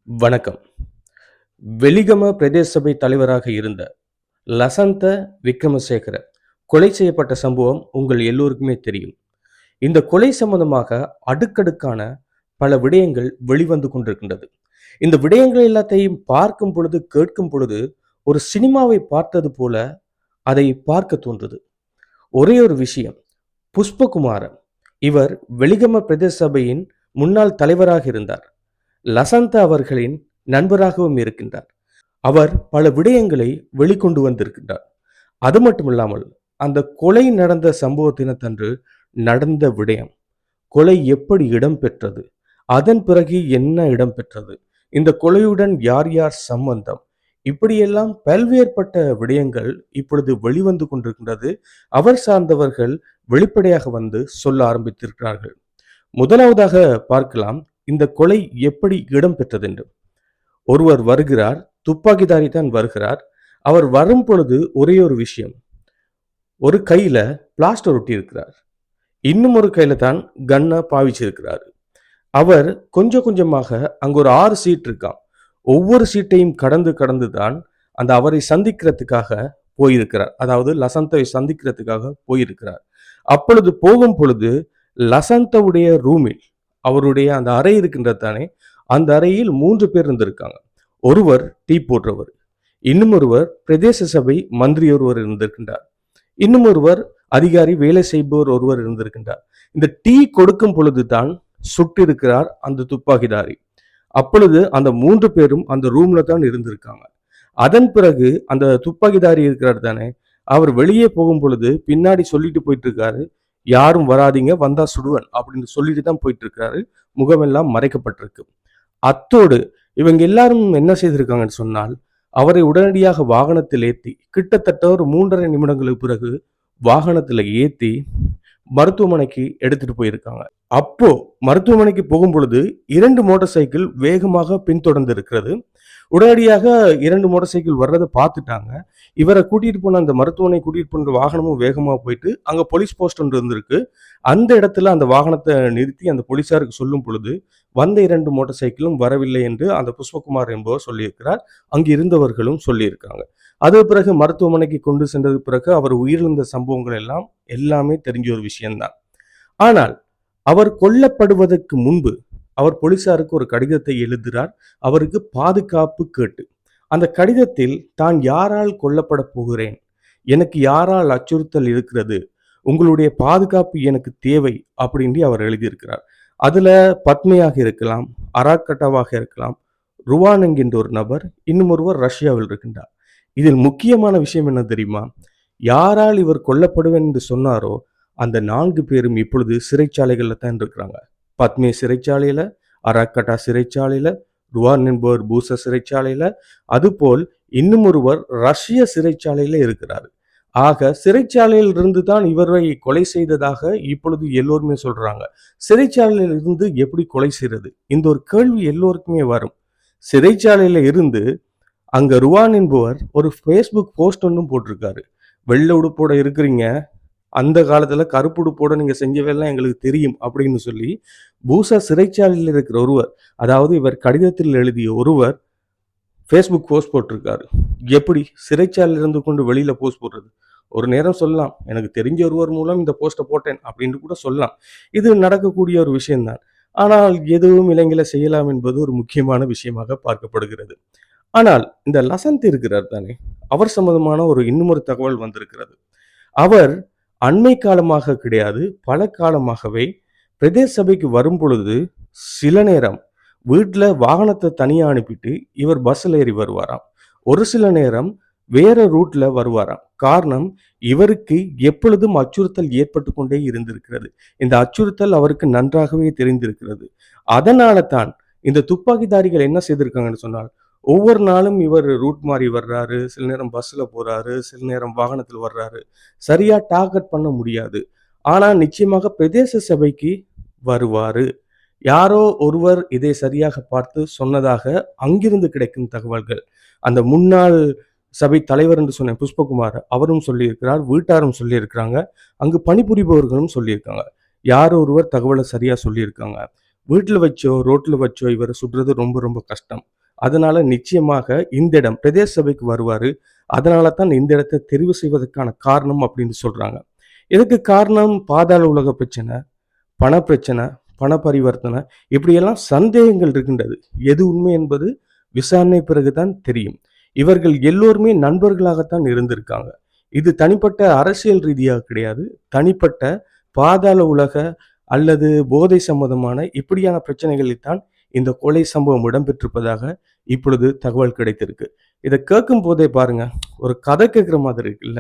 வணக்கம். வெலிகம பிரதேச சபை தலைவராக இருந்த லசந்த விக்ரமசேகர கொலை செய்யப்பட்ட சம்பவம் உங்கள் எல்லோருக்குமே தெரியும். இந்த கொலை சம்பந்தமாக அடுக்கடுக்கான பல விடயங்கள் வெளிவந்து கொண்டிருக்கின்றது. இந்த விடயங்கள் எல்லாத்தையும் பார்க்கும் பொழுது, கேட்கும் பொழுது ஒரு சினிமாவை பார்த்தது போல அதை பார்க்க தோன்றுது. ஒரே ஒரு விஷயம், புஷ்பகுமாரன் இவர் வெலிகம பிரதேச சபையின் முன்னாள் தலைவராக இருந்தார். லசந்த அவர்களின் நண்பராகவும் இருக்கின்றார். அவர் பல விடயங்களை வெளிக்கொண்டு வந்திருக்கின்றார். அது மட்டுமில்லாமல் அந்த கொலை நடந்த சம்பவ தினத்தன்று நடந்த விடயம், கொலை எப்படி இடம்பெற்றது, அதன் பிறகு என்ன இடம்பெற்றது, இந்த கொலையுடன் யார் யார் சம்பந்தம், இப்படியெல்லாம் பல்வேறுபட்ட விடயங்கள் இப்பொழுது வெளிவந்து கொண்டிருக்கின்றது. அவர் சார்ந்தவர்கள் வெளிப்படையாக வந்து சொல்ல ஆரம்பித்திருக்கிறார்கள். முதலாவதாக பார்க்கலாம், இந்த கொலை எப்படி இடம்பெற்றது என்று. ஒருவர் வருகிறார், துப்பாக்கிதாரி தான் வருகிறார். அவர் வரும் பொழுது ஒரே ஒரு விஷயம், ஒரு கையில பிளாஸ்டர் ஒட்டி இருக்கிறார், இன்னும் ஒரு கையில தான் கன்னை பாவிச்சிருக்கிறார். அவர் கொஞ்சம் கொஞ்சமாக அங்க ஒரு 6 சீட் இருக்காம், ஒவ்வொரு சீட்டையும் கடந்து கடந்து தான் அந்த அவரை சந்திக்கிறதுக்காக போயிருக்கிறார். அதாவது லசந்தவை சந்திக்கிறதுக்காக போயிருக்கிறார். அப்பொழுது போகும் பொழுது லசந்தவுடைய ரூமில், அவருடைய அந்த அறை இருக்கின்றது தானே, அந்த அறையில் 3 பேர் இருந்திருக்காங்க. ஒருவர் டீ போடுறவர், இன்னும் ஒருவர் பிரதேச சபை மந்திரி ஒருவர் இருந்திருக்கின்றார், இன்னும் ஒருவர் அதிகாரி வேலை செய்பவர் ஒருவர் இருந்திருக்கின்றார். இந்த டீ கொடுக்கும் பொழுது தான் சுட்டிருக்கிறார் அந்த துப்பாக்கிதாரி. அப்பொழுது அந்த 3 பேரும் அந்த ரூம்ல தான் இருந்திருக்காங்க. அதன் பிறகு அந்த துப்பாக்கிதாரி இருக்கிறார் தானே, அவர் வெளியே போகும் பொழுது பின்னாடி சொல்லிட்டு போயிட்டு இருக்காரு, யாரும் வராதீங்க, வந்தா சுடுவன் அப்படின்னு சொல்லிட்டு தான் போயிட்டு இருக்காரு. முகமெல்லாம் மறைக்கப்பட்டிருக்கு. அத்தோடு இவங்க எல்லாரும் என்ன செய்திருக்காங்கன்னு சொன்னால், அவரை உடனடியாக வாகனத்தில் ஏத்தி, கிட்டத்தட்ட ஒரு 3.5 நிமிடங்களுக்கு பிறகு வாகனத்துல ஏத்தி மருத்துவமனைக்கு எடுத்துட்டு போயிருக்காங்க. அப்போ மருத்துவமனைக்கு போகும் பொழுது 2 மோட்டார் சைக்கிள் வேகமாக பின்தொடர்ந்து இருக்கிறது. உடனடியாக 2 மோட்டார் சைக்கிள் வர்றதை பார்த்துட்டாங்க. இவரை கூட்டிட்டு போன அந்த மருத்துவமனை கூட்டிட்டு போன வாகனமும் வேகமா போயிட்டு, அங்க போலீஸ் போஸ்ட் ஒன்று இருந்திருக்கு. அந்த இடத்துல அந்த வாகனத்தை நிறுத்தி அந்த போலீசாருக்கு சொல்லும் பொழுது, வந்த 2 மோட்டார் சைக்கிளும் வரவில்லை என்று அந்த புஷ்பகுமார் என்பவர் சொல்லியிருக்கிறார். அங்கு இருந்தவர்களும் சொல்லியிருக்காங்க. அது பிறகு மருத்துவமனைக்கு கொண்டு சென்றது பிறகு அவர் உயிரிழந்த சம்பவங்கள் எல்லாமே தெரிஞ்ச ஒரு விஷயம்தான். ஆனால் அவர் கொல்லப்படுவதற்கு முன்பு அவர் போலீசாருக்கு ஒரு கடிதத்தை எழுதுகிறார், அவருக்கு பாதுகாப்பு கேட்டு. அந்த கடிதத்தில் தான் யாரால் கொல்லப்பட போகிறேன், எனக்கு யாரால் அச்சுறுத்தல் இருக்கிறது, உங்களுடைய பாதுகாப்பு எனக்கு தேவை அப்படின்னு அவர் எழுதியிருக்கிறார். அதுல பத்மையாக இருக்கலாம், அராக்கட்டாவாக இருக்கலாம், ருவான் என்கின்ற ஒரு நபர், இன்னும் ஒருவர் ரஷ்யாவில் இருக்கின்றார். இதில் முக்கியமான விஷயம் என்ன தெரியுமா, யாரால் இவர் கொல்லப்படுவேன் என்று சொன்னாரோ அந்த 4 பேரும் இப்பொழுது சிறைச்சாலைகள்ல தான் இருக்கிறாங்க. பத்மே சிறைச்சாலையில, அராக்கட்டா சிறைச்சாலையில, ருவான் என்பவர் பூச சிறைச்சாலையில, அதுபோல் இன்னும் ஒருவர் ரஷ்ய சிறைச்சாலையில இருக்கிறார். ஆக சிறைச்சாலையில் இருந்து தான் இவரை கொலை செய்ததாக இப்பொழுது எல்லோருமே சொல்றாங்க. சிறைச்சாலையில் இருந்து எப்படி கொலை செய்யறது, இந்த ஒரு கேள்வி எல்லோருக்குமே வரும். சிறைச்சாலையில இருந்து அங்க ருவான் என்பவர் ஒரு ஃபேஸ்புக் போஸ்ட் ஒன்றும் போட்டிருக்காரு, வெள்ளை உடுப்போட இருக்கிறீங்க, அந்த காலத்துல கருப்பு உடுப்போட நீங்க செஞ்சவெல்லாம் எங்களுக்கு தெரியும் அப்படின்னு சொல்லி பூசா சிறைச்சாலையில் இருக்கிற ஒருவர், அதாவது இவர் கடிதத்தில் எழுதிய ஒருவர் ஃபேஸ்புக் போஸ்ட் போட்டிருக்காரு. எப்படி சிறைச்சாலையில் இருந்து கொண்டு வெளியில போஸ்ட் போடுறது? ஒரு நேரம் சொல்லலாம், எனக்கு தெரிஞ்ச ஒருவர் மூலம் இந்த போஸ்ட்டை போட்டேன் அப்படின்னு கூட சொல்லலாம். இது நடக்கக்கூடிய ஒரு விஷயம்தான். ஆனால் எதுவும் இலங்கையில செய்யலாம் என்பது ஒரு முக்கியமான விஷயமாக பார்க்கப்படுகிறது. ஆனால் இந்த லசந்த் இருக்கிறார் தானே, அவர் சம்பந்தமான இன்னும் ஒரு தகவல் வந்திருக்கிறது. அவர் அண்மை காலமாக கிடையாது, பல காலமாகவே பிரதேச சபைக்கு வரும் பொழுது சில நேரம் வீட்டில் வாகனத்தை தனியாக அனுப்பிட்டு இவர் பஸ்ஸில் ஏறி வருவாராம். ஒரு சில நேரம் வேற ரூட்ல வருவாராம். காரணம், இவருக்கு எப்பொழுதும் அச்சுறுத்தல் ஏற்பட்டு கொண்டே இருந்திருக்கிறது. இந்த அச்சுறுத்தல் அவருக்கு நன்றாகவே தெரிந்திருக்கிறது. அதனால தான் இந்த துப்பாக்கிதாரிகள் என்ன செய்திருக்காங்கன்னு சொன்னால், ஒவ்வொரு நாளும் இவர் ரூட் மாறி வர்றாரு, சில நேரம் பஸ்ல போறாரு, சில நேரம் வாகனத்தில் வர்றாரு. சரியா டார்கெட் பண்ண முடியாது. ஆனா நிச்சயமாக பிரதேச சபைக்கு வருவாரு. யாரோ ஒருவர் இதை சரியாக பார்த்து சொன்னதாக அங்கிருந்து கிடைக்கும் தகவல்கள். அந்த முன்னாள் சபை தலைவர் என்று சொன்ன புஷ்பகுமார் அவரும் சொல்லியிருக்கிறார், வீட்டாரும் சொல்லியிருக்கிறாங்க, அங்கு பணிபுரிபவர்களும் சொல்லியிருக்காங்க. யாரோ ஒருவர் தகவலை சரியா சொல்லியிருக்காங்க. வீட்டில் வச்சோ ரோட்ல வச்சோ இவரை சுடுறது ரொம்ப ரொம்ப கஷ்டம். அதனால நிச்சயமாக இந்த இடம் பிரதேச சபைக்கு வருவாரு. அதனால தான் இந்த இடத்த தெரிவு செய்வதற்கான காரணம் அப்படின்னு சொல்றாங்க. இதுக்கு காரணம் பாதாள உலக பிரச்சனை, பணப்பிரச்சனை, பண பரிவர்த்தனை இப்படியெல்லாம் சந்தேகங்கள் இருக்கின்றது. எது உண்மை என்பது விசாரணை பிறகுதான் தெரியும். இவர்கள் எல்லோருமே நண்பர்களாகத்தான் இருந்திருக்காங்க. இது தனிப்பட்ட அரசியல் ரீதியாக கிடையாது. தனிப்பட்ட பாதாள உலக அல்லது போதை சம்பந்தமான இப்படியான பிரச்சனைகளில் தான் இந்த கொலை சம்பவம் இடம்பெற்றிருப்பதாக இப்பொழுது தகவல் கிடைத்திருக்கு. இத கேட்கும் போதே பாருங்க, ஒரு கதை கேட்கிற மாதிரி இருக்குல்ல.